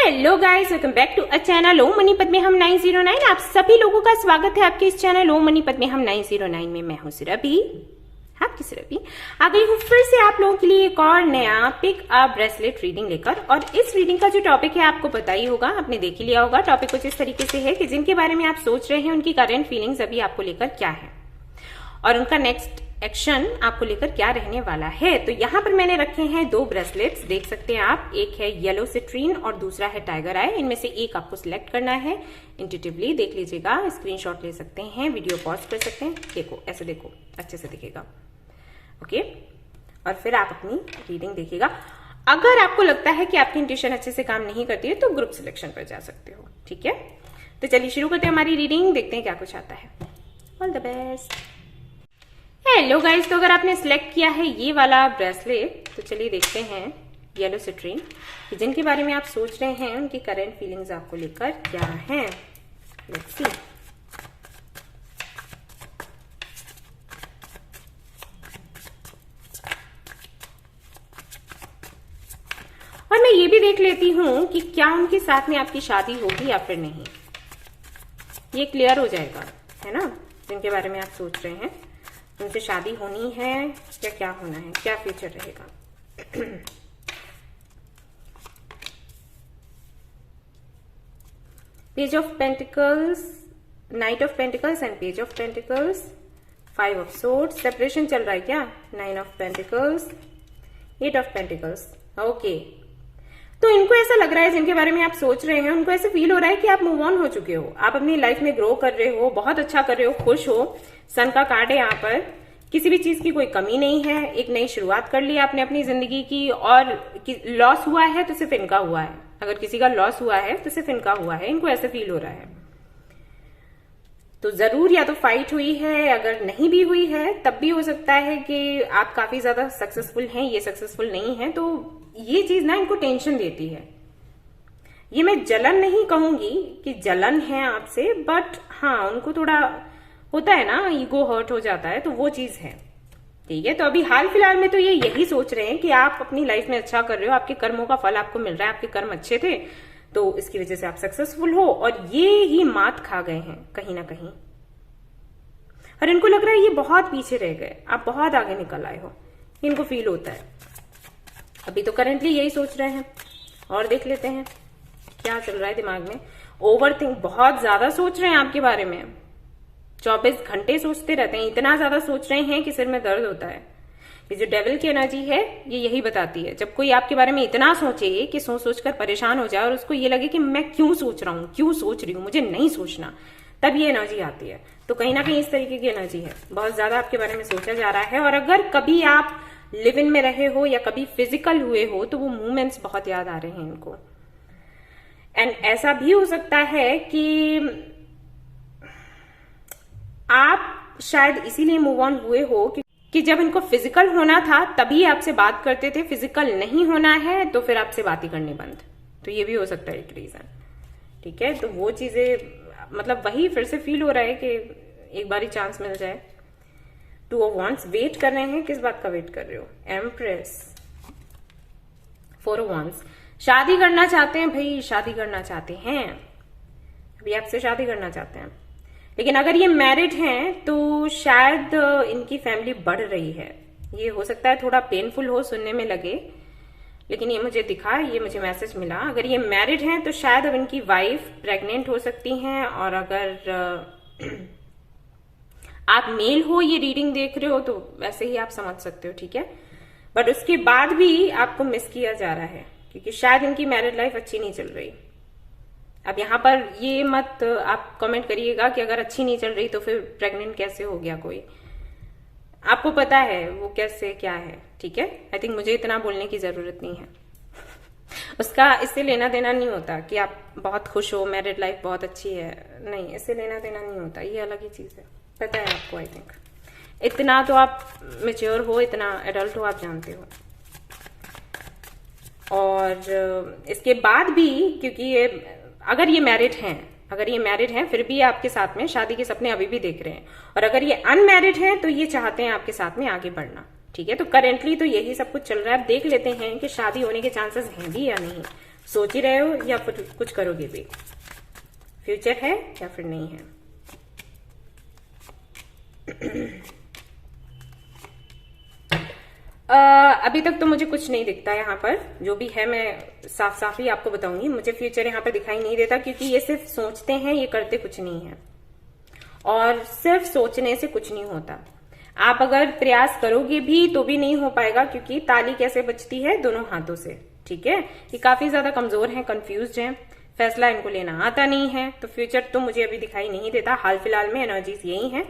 Hello guys, welcome back to a channel ओम मनीपत में हम 909। आप सभी लोगों का स्वागत है आपके इस चैनल ओम मनीपत में हम 909 में। मैं हूं सुरभि, आपकी सुरभि आ गई हूं फिर से आप लोगों के लिए एक और नया पिक अ ब्रेसलेट रीडिंग लेकर। और इस रीडिंग का जो टॉपिक है आपको पता ही होगा, आपने देख ही लिया होगा। टॉपिक कुछ इस तरीके से है कि जिनके बारे में आप सोच रहे हैं उनकी करंट फीलिंग्स अभी आपको लेकर क्या है और उनका नेक्स्ट एक्शन आपको लेकर क्या रहने वाला है। तो यहाँ पर मैंने रखे हैं दो ब्रेसलेट्स, देख सकते हैं आप। एक है येलो सिट्रीन और दूसरा है टाइगर आई। इनमें से एक आपको सिलेक्ट करना है। इंट्यूटिवली देख लीजिएगा, स्क्रीनशॉट ले सकते हैं, वीडियो पॉज कर सकते हैं। देखो, ऐसे देखो, अच्छे से दिखेगा। ओके, और फिर आप अपनी रीडिंग देखिएगा। अगर आपको लगता है कि आपकी इंट्यूशन अच्छे से काम नहीं करती है तो ग्रुप सिलेक्शन पर जा सकते हो। ठीक है, तो चलिए शुरू करते हैं हमारी रीडिंग, देखते हैं क्या कुछ आता है। All the best. Hello guys, तो अगर आपने सिलेक्ट किया है ये वाला ब्रेसलेट तो चलिए देखते हैं येलो सिट्रीन, जिनके बारे में आप सोच रहे हैं उनकी करंट फीलिंग्स आपको लेकर क्या हैं। Let's see. और मैं ये भी देख लेती हूं कि क्या उनके साथ में आपकी शादी होगी या फिर नहीं। ये क्लियर हो जाएगा, है ना। जिनके बारे में आप सोच रहे हैं उनसे शादी होनी है या क्या होना है, क्या फ्यूचर रहेगा। Page of pentacles, night of pentacles and page of pentacles, 5 of swords. Separation चल रहा है क्या। 9 of pentacles, 8 of pentacles. Okay, तो इनको ऐसा लग रहा है, जिनके बारे में आप सोच रहे हैं उनको ऐसे फील हो रहा है कि आप मूव ऑन हो चुके हो, आप अपनी लाइफ में ग्रो कर रहे हो, बहुत अच्छा कर रहे हो, खुश हो। सन का कार्ड है यहाँ पर, किसी भी चीज की कोई कमी नहीं है। एक नई शुरुआत कर ली आपने अपनी जिंदगी की। और लॉस हुआ है तो सिर्फ इनका हुआ है, अगर किसी का लॉस हुआ है तो सिर्फ इनका हुआ है। इनको ऐसे फील हो रहा है। तो जरूर या तो फाइट हुई है, अगर नहीं भी हुई है तब भी हो सकता है कि आप काफी ज्यादा सक्सेसफुल हैं, ये सक्सेसफुल नहीं है। तो ये चीज ना इनको टेंशन देती है। ये मैं जलन नहीं कहूंगी कि जलन है आपसे, बट हाँ उनको थोड़ा होता है ना, ईगो हर्ट हो जाता है, तो वो चीज है। ठीक है, तो अभी हाल फिलहाल में तो ये यही सोच रहे हैं कि आप अपनी लाइफ में अच्छा कर रहे हो, आपके कर्मों का फल आपको मिल रहा है, आपके कर्म अच्छे थे तो इसकी वजह से आप सक्सेसफुल हो। और ये ही मात खा गए हैं कहीं ना कहीं, और इनको लग रहा है ये बहुत पीछे रह गए, आप बहुत आगे निकल आए हो, इनको फील होता है। अभी तो करंटली यही सोच रहे हैं। और देख लेते हैं क्या चल रहा है दिमाग में। ओवर थिंक, बहुत ज्यादा सोच रहे हैं आपके बारे में, 24 घंटे सोचते रहते हैं, इतना ज्यादा सोच रहे हैं कि सिर में दर्द होता है। ये जो डेविल की एनर्जी है ये यही बताती है, जब कोई आपके बारे में इतना सोचे कि सोच सोचकर परेशान हो जाए और उसको ये लगे कि मैं क्यों सोच रहा हूँ, क्यों सोच रही हूँ, मुझे नहीं सोचना, तब ये एनर्जी आती है। तो कहीं ना कहीं इस तरीके की एनर्जी है, बहुत ज्यादा आपके बारे में सोचा जा रहा है। और अगर कभी आप लिव इन में रहे हो या कभी फिजिकल हुए हो तो वो मूवमेंट्स बहुत याद आ रहे हैं इनको। एंड ऐसा भी हो सकता है कि आप शायद इसीलिए मूव ऑन हुए हो कि जब इनको फिजिकल होना था तभी आपसे बात करते थे, फिजिकल नहीं होना है तो फिर आपसे बात ही करनी बंद। तो ये भी हो सकता है एक रीजन। ठीक है, तो वो चीजें मतलब वही फिर से फील हो रहा है कि एक बार ही चांस मिल जाए। 2 ऑफ वांड्स, वेट कर रहे हैं, किस बात का वेट कर रहे हो। एम्प्रेस, 4 ऑफ वांड्स, शादी करना चाहते हैं भाई, शादी करना चाहते हैं, अभी आपसे शादी करना चाहते हैं। लेकिन अगर ये मैरिड हैं तो शायद इनकी फैमिली बढ़ रही है। ये हो सकता है थोड़ा पेनफुल हो, सुनने में लगे, लेकिन ये मुझे दिखा, ये मुझे मैसेज मिला। अगर ये मैरिड हैं तो शायद अब इनकी वाइफ प्रेग्नेंट हो सकती हैं। और अगर आप मेल हो, ये रीडिंग देख रहे हो तो वैसे ही आप समझ सकते हो। ठीक है, बट उसके बाद भी आपको मिस किया जा रहा है क्योंकि शायद इनकी मैरिड लाइफ अच्छी नहीं चल रही। अब यहाँ पर ये मत आप कमेंट करिएगा कि अगर अच्छी नहीं चल रही तो फिर प्रेग्नेंट कैसे हो गया कोई, आपको पता है वो कैसे क्या है। ठीक है, आई थिंक मुझे इतना बोलने की जरूरत नहीं है। उसका इससे लेना देना नहीं होता कि आप बहुत खुश हो, मैरिड लाइफ बहुत अच्छी है, नहीं, इससे लेना देना नहीं होता, ये अलग ही चीज है। पता है आपको, आई थिंक इतना तो आप मेच्योर हो, इतना एडल्ट हो, आप जानते हो। और इसके बाद भी क्योंकि ये अगर ये मैरिड हैं फिर भी आपके साथ में शादी के सपने अभी भी देख रहे हैं। और अगर ये अनमैरिड हैं तो ये चाहते हैं आपके साथ में आगे बढ़ना। ठीक है, तो करेंटली तो यही सब कुछ चल रहा है। अब देख लेते हैं कि शादी होने के चांसेस हैं भी या नहीं। सोच ही रहे हो या फिर कुछ करोगे भी? फ्यूचर है या फिर नहीं है? अभी तक तो मुझे कुछ नहीं दिखता यहाँ पर। जो भी है मैं साफ साफ ही आपको बताऊंगी। मुझे फ्यूचर यहाँ पर दिखाई नहीं देता, क्योंकि ये सिर्फ सोचते हैं, ये करते कुछ नहीं है। और सिर्फ सोचने से कुछ नहीं होता। आप अगर प्रयास करोगे भी तो भी नहीं हो पाएगा, क्योंकि ताली कैसे बजती है? दोनों हाथों से। ठीक है, ये काफी ज्यादा कमजोर हैं, कंफ्यूज्ड हैं, फैसला इनको लेना आता नहीं है। तो फ्यूचर तो मुझे अभी दिखाई नहीं देता। हाल फिलहाल में एनर्जीज यही है।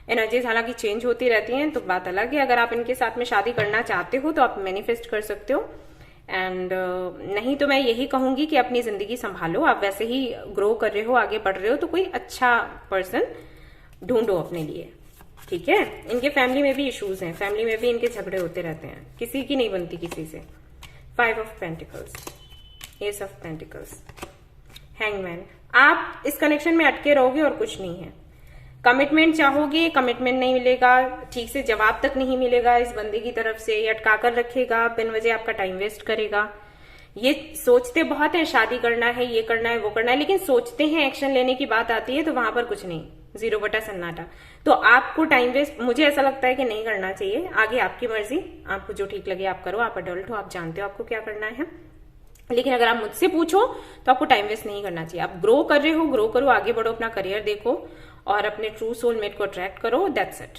एनर्जीज हालांकि चेंज होती रहती हैं, तो बात अलग है। अगर आप इनके साथ में शादी करना चाहते हो तो आप मैनिफेस्ट कर सकते हो। एंड नहीं तो मैं यही कहूंगी कि अपनी जिंदगी संभालो। आप वैसे ही ग्रो कर रहे हो, आगे बढ़ रहे हो, तो कोई अच्छा पर्सन ढूंढो अपने लिए। ठीक है, इनके फैमिली में भी इश्यूज हैं, फैमिली में भी इनके झगड़े होते रहते हैं, किसी की नहीं बनती किसी से। 5 of pentacles, S of pentacles, hangman. आप इस कनेक्शन में अटके रहोगे और कुछ नहीं है। कमिटमेंट चाहोगे, कमिटमेंट नहीं मिलेगा, ठीक से जवाब तक नहीं मिलेगा इस बंदे की तरफ से। ये अटका कर रखेगा, बिन वजह आपका टाइम वेस्ट करेगा। ये सोचते बहुत है, शादी करना है, ये करना है, वो करना है, लेकिन सोचते हैं, एक्शन लेने की बात आती है तो वहां पर कुछ नहीं, 0 बटा सन्नाटा। तो आपको टाइम वेस्ट मुझे ऐसा लगता है कि नहीं करना चाहिए। आगे आपकी मर्जी, आपको जो ठीक लगे आप करो। आप अडल्ट हो, आप जानते हो आपको क्या करना है। लेकिन अगर आप मुझसे पूछो तो आपको टाइम वेस्ट नहीं करना चाहिए। आप ग्रो कर रहे हो, ग्रो करो, आगे बढ़ो, अपना करियर देखो और अपने ट्रू सोलमेट को अट्रैक्ट करो। That's it.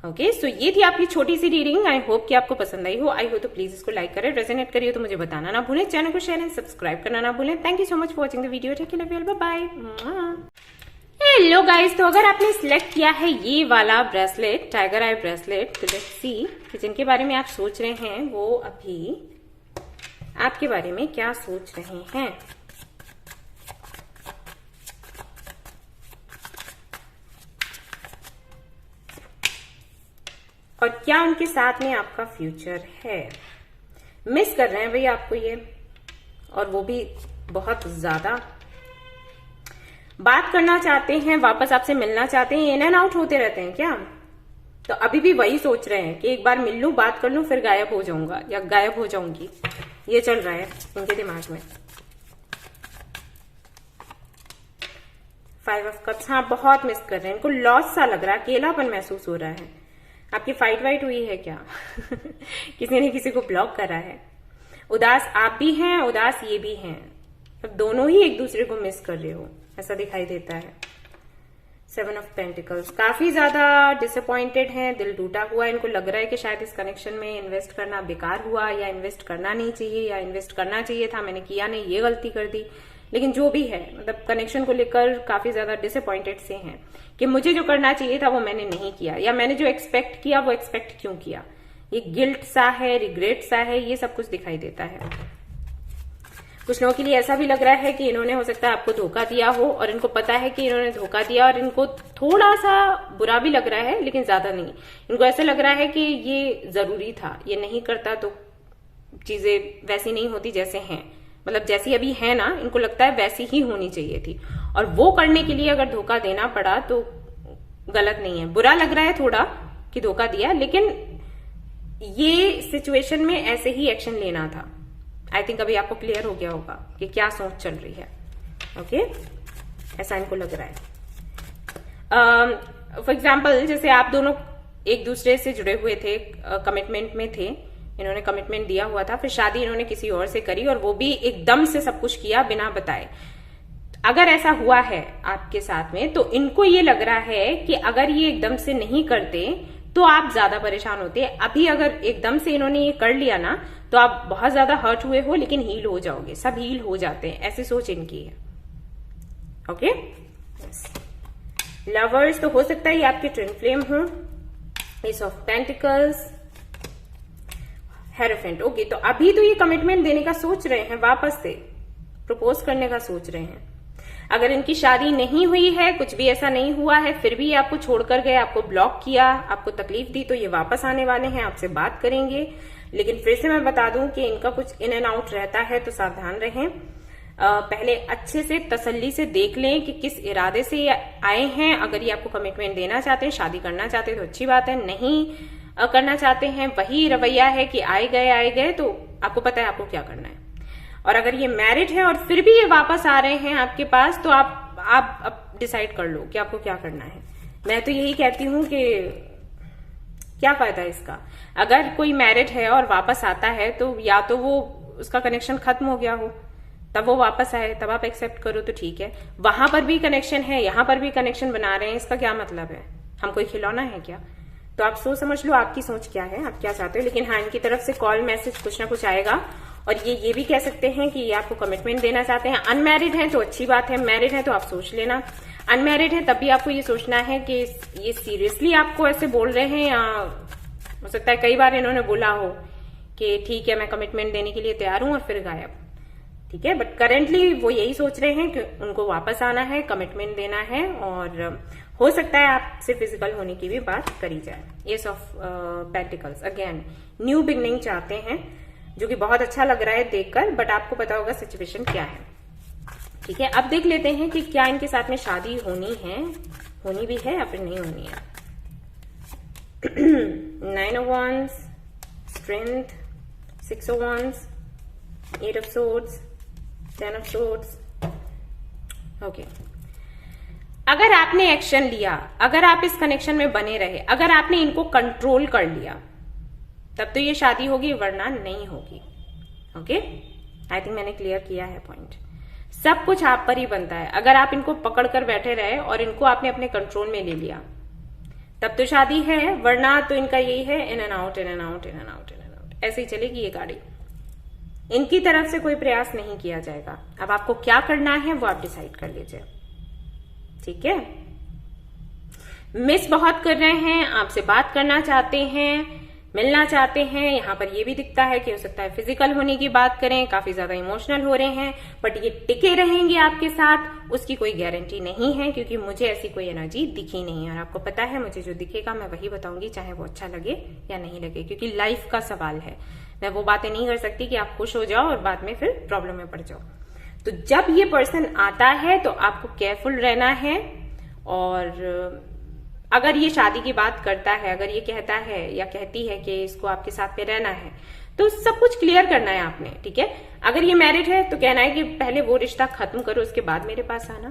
ओके, सो ये थी आपकी छोटी सी रीडिंग। आई होप कि आपको पसंद आई हो। आई हो तो प्लीज इसको लाइक करें, रेजोनेट करिए तो मुझे बताना ना भूलें, चैनल को शेयर एंड सब्सक्राइब करना ना भूलें। Thank you so much for watching the video. Take care, bye bye. Hello guys, तो अगर आपने सिलेक्ट किया है ये वाला ब्रेसलेट, टाइगर आई ब्रेसलेट, तो लेट्स सी कि जिनके बारे में आप सोच रहे हैं वो अभी आपके बारे में क्या सोच रहे हैं। और क्या उनके साथ में आपका फ्यूचर है। मिस कर रहे हैं भाई आपको ये, और वो भी बहुत ज्यादा। बात करना चाहते हैं, वापस आपसे मिलना चाहते हैं, इन एंड आउट होते रहते हैं क्या? तो अभी भी वही सोच रहे हैं कि एक बार मिल लूं, बात कर लूं, फिर गायब हो जाऊंगा या गायब हो जाऊंगी। ये चल रहा है उनके दिमाग में। 5 ऑफ कप्स, हाँ बहुत मिस कर रहे हैं। इनको लॉस सा लग रहा है, अकेलापन महसूस हो रहा है। आपकी फाइट वाइट हुई है क्या? किसी ने किसी को ब्लॉक करा है। उदास आप भी हैं, उदास ये भी हैं। अब दोनों ही एक दूसरे को मिस कर रहे हो, ऐसा दिखाई देता है। 7 ऑफ पेंटिकल्स, काफी ज्यादा डिसअपॉइंटेड हैं, दिल टूटा हुआ है। इनको लग रहा है कि शायद इस कनेक्शन में इन्वेस्ट करना बेकार हुआ, या इन्वेस्ट करना नहीं चाहिए, या इन्वेस्ट करना चाहिए था, मैंने किया नहीं, ये गलती कर दी। लेकिन जो भी है, मतलब कनेक्शन को लेकर काफी ज्यादा डिसअपॉइंटेड से हैं कि मुझे जो करना चाहिए था वो मैंने नहीं किया, या मैंने जो एक्सपेक्ट किया वो एक्सपेक्ट क्यों किया। ये गिल्ट सा है, रिग्रेट सा है, ये सब कुछ दिखाई देता है। कुछ लोगों के लिए ऐसा भी लग रहा है कि इन्होंने हो सकता है आपको धोखा दिया हो, और इनको पता है कि इन्होंने धोखा दिया, और इनको थोड़ा सा बुरा भी लग रहा है, लेकिन ज्यादा नहीं। इनको ऐसा लग रहा है कि ये जरूरी था, ये नहीं करता तो चीजें वैसी नहीं होती जैसे हैं। मतलब जैसी अभी है ना, इनको लगता है वैसी ही होनी चाहिए थी, और वो करने के लिए अगर धोखा देना पड़ा तो गलत नहीं है। बुरा लग रहा है थोड़ा कि धोखा दिया, लेकिन ये सिचुएशन में ऐसे ही एक्शन लेना था। आई थिंक अभी आपको क्लियर हो गया होगा कि क्या सोच चल रही है। ओके, ऐसा इनको लग रहा है। फॉर एग्जाम्पल, जैसे आप दोनों एक दूसरे से जुड़े हुए थे, कमिटमेंट में थे, इन्होंने कमिटमेंट दिया हुआ था, फिर शादी इन्होंने किसी और से करी, और वो भी एकदम से सब कुछ किया बिना बताए। अगर ऐसा हुआ है आपके साथ में, तो इनको ये लग रहा है कि अगर ये एकदम से नहीं करते तो आप ज्यादा परेशान होते। अभी अगर एकदम से इन्होंने ये कर लिया ना, तो आप बहुत ज्यादा हर्ट हुए हो, लेकिन हील हो जाओगे। सब हील हो जाते हैं, ऐसी सोच इनकी है। ओके, लवर्स, तो हो सकता है ये आपके ट्विन फ्लेम हो। S of pentacles, hierophant. Okay, तो अभी तो ये कमिटमेंट देने का सोच रहे हैं, वापस से प्रपोज करने का सोच रहे हैं। अगर इनकी शादी नहीं हुई है, कुछ भी ऐसा नहीं हुआ है, फिर भी ये आपको छोड़कर गए, आपको ब्लॉक किया, आपको तकलीफ दी, तो ये वापस आने वाले हैं, आपसे बात करेंगे। लेकिन फिर से मैं बता दूं कि इनका कुछ इन एंड आउट रहता है, तो सावधान रहें। पहले अच्छे से तसल्ली से देख लें कि किस इरादे से ये आए हैं। अगर ये आपको कमिटमेंट देना चाहते हैं, शादी करना चाहते हैं, तो अच्छी बात है। नहीं करना चाहते हैं, वही रवैया है कि आए गए, तो आपको पता है आपको क्या करना है। और अगर ये मैरिड है और फिर भी ये वापस आ रहे हैं आपके पास, तो आप डिसाइड कर लो कि आपको क्या करना है। मैं तो यही कहती हूं कि क्या फायदा है इसका। अगर कोई मैरिड है और वापस आता है तो या तो वो उसका कनेक्शन खत्म हो गया हो तब वो वापस आए, तब आप एक्सेप्ट करो तो ठीक है। वहां पर भी कनेक्शन है, यहां पर भी कनेक्शन बना रहे हैं, इसका क्या मतलब है? हम कोई खिलौना है क्या? तो आप सोच समझ लो आपकी सोच क्या है, आप क्या चाहते हो। लेकिन हाँ, इनकी तरफ से कॉल मैसेज कुछ ना कुछ आएगा और ये भी कह सकते हैं कि ये आपको कमिटमेंट देना चाहते हैं। अनमैरिड है तो अच्छी बात है, मैरिड है तो आप सोच लेना। अनमैरिड है तब भी आपको ये सोचना है कि ये सीरियसली आपको ऐसे बोल रहे हैं, या हो सकता है कई बार इन्होंने बोला हो कि ठीक है मैं कमिटमेंट देने के लिए तैयार हूं और फिर गायब। ठीक है, बट करेंटली वो यही सोच रहे हैं कि उनको वापस आना है, कमिटमेंट देना है, और हो सकता है आपसे फिजिकल होने की भी बात करी जाए। S of pentacles, again new beginning चाहते हैं, जो कि बहुत अच्छा लग रहा है देखकर, बट आपको पता होगा सिचुएशन क्या है। ठीक है, अब देख लेते हैं कि क्या इनके साथ में शादी होनी भी है या फिर नहीं होनी है। 9 of Wands, Strength, 6 of Wands, 8 of Swords, 10 of Swords. Okay, अगर आपने एक्शन लिया, अगर आप इस कनेक्शन में बने रहे, अगर आपने इनको कंट्रोल कर लिया, तब तो ये शादी होगी, वरना नहीं होगी। ओके, आई थिंक मैंने क्लियर किया है पॉइंट। सब कुछ आप पर ही बनता है। अगर आप इनको पकड़ कर बैठे रहे और इनको आपने अपने कंट्रोल में ले लिया, तब तो शादी है, वरना तो इनका यही है, in and out, in and out, in and out, in and out, ऐसे ही चलेगी ये गाड़ी। इनकी तरफ से कोई प्रयास नहीं किया जाएगा। अब आपको क्या करना है वो आप डिसाइड कर लीजिए। ठीक है, मिस बहुत कर रहे हैं, आपसे बात करना चाहते हैं, मिलना चाहते हैं। यहां पर ये भी दिखता है कि हो सकता है फिजिकल होने की बात करें, काफी ज्यादा इमोशनल हो रहे हैं, बट ये टिके रहेंगे आपके साथ, उसकी कोई गारंटी नहीं है, क्योंकि मुझे ऐसी कोई एनर्जी दिखी नहीं है। और आपको पता है मुझे जो दिखेगा मैं वही बताऊंगी, चाहे वो अच्छा लगे या नहीं लगे, क्योंकि लाइफ का सवाल है। मैं वो बातें नहीं कर सकती कि आप खुश हो जाओ और बाद में फिर प्रॉब्लम में पड़ जाओ। तो जब ये पर्सन आता है तो आपको केयरफुल रहना है, और अगर ये शादी की बात करता है, अगर ये कहता है या कहती है कि इसको आपके साथ में रहना है, तो सब कुछ क्लियर करना है आपने। ठीक है, अगर ये मैरिड है तो कहना है कि पहले वो रिश्ता खत्म करो, उसके बाद मेरे पास आना,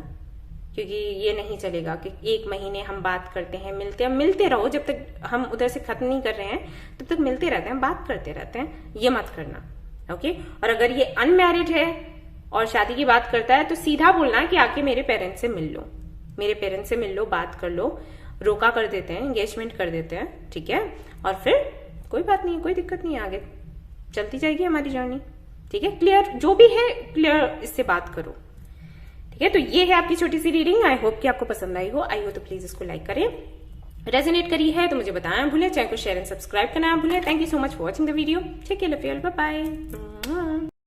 क्योंकि ये नहीं चलेगा कि 1 महीने हम बात करते हैं, मिलते रहो, जब तक हम उधर से खत्म नहीं कर रहे हैं तब तक मिलते रहते हैं, बात करते रहते हैं, ये मत करना। ओके, और अगर ये अनमैरिड है और शादी की बात करता है तो सीधा बोलना कि आके मेरे पेरेंट्स से मिल लो, मेरे पेरेंट्स से मिल लो, बात कर लो, रोका कर देते हैं, एंगेजमेंट कर देते हैं। ठीक है, और फिर कोई बात नहीं, कोई दिक्कत नहीं, आगे चलती जाएगी हमारी जर्नी। ठीक है, क्लियर जो भी है, क्लियर इससे बात करो। ठीक है, तो ये है आपकी छोटी सी रीडिंग। आई होप कि आपको पसंद आई हो तो प्लीज इसको लाइक करें, रेजोनेट करी है तो मुझे बताना भूलें, चैनल को शेयर एंड सब्सक्राइब करना भूलें। Thank you so much for watching the video. ठीक है, love you all, bye bye.